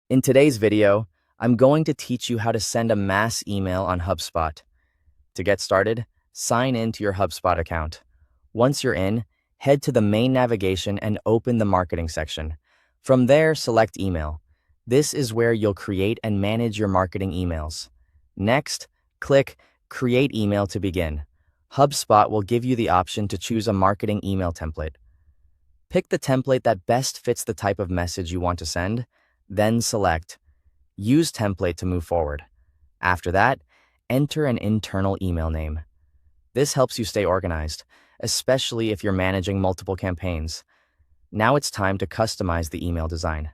In today's video, I'm going to teach you how to send a mass email on HubSpot. To get started, sign in to your HubSpot account. Once you're in, head to the main navigation and open the marketing section. From there, select email. This is where you'll create and manage your marketing emails. Next, click Create Email to begin. HubSpot will give you the option to choose a marketing email template. Pick the template that best fits the type of message you want to send, then select Use Template to move forward. After that, enter an internal email name. This helps you stay organized, especially if you're managing multiple campaigns. Now it's time to customize the email design.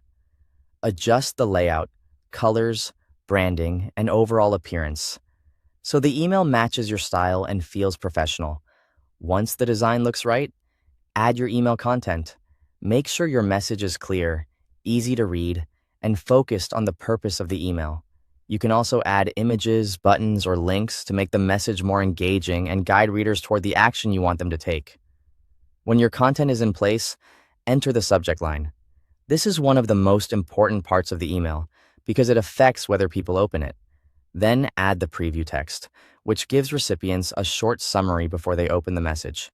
Adjust the layout, colors, branding, and overall appearance, so the email matches your style and feels professional. Once the design looks right, add your email content. Make sure your message is clear, easy to read, and focused on the purpose of the email. You can also add images, buttons, or links to make the message more engaging and guide readers toward the action you want them to take. When your content is in place, enter the subject line. This is one of the most important parts of the email because it affects whether people open it. Then add the preview text, which gives recipients a short summary before they open the message.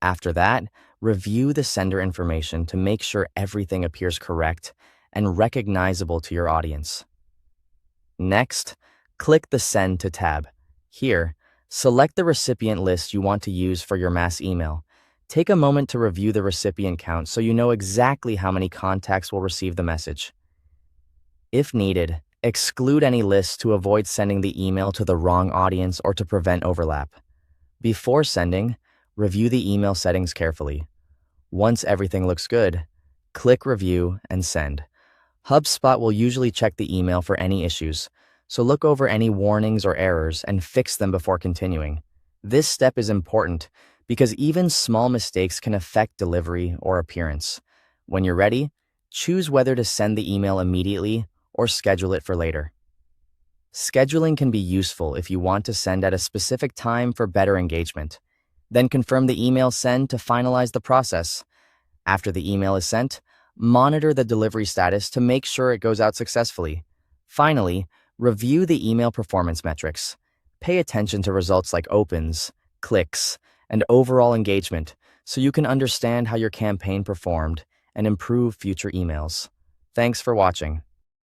After that, review the sender information to make sure everything appears correct and recognizable to your audience. Next, click the Send to tab. Here, select the recipient list you want to use for your mass email. Take a moment to review the recipient count so you know exactly how many contacts will receive the message. If needed, exclude any lists to avoid sending the email to the wrong audience or to prevent overlap. Before sending, review the email settings carefully. Once everything looks good, click Review and Send. HubSpot will usually check the email for any issues, so look over any warnings or errors and fix them before continuing. This step is important because even small mistakes can affect delivery or appearance. When you're ready, choose whether to send the email immediately or schedule it for later. Scheduling can be useful if you want to send at a specific time for better engagement. Then confirm the email send to finalize the process. After the email is sent, monitor the delivery status to make sure it goes out successfully. Finally, review the email performance metrics. Pay attention to results like opens, clicks, and overall engagement so you can understand how your campaign performed and improve future emails. Thanks for watching.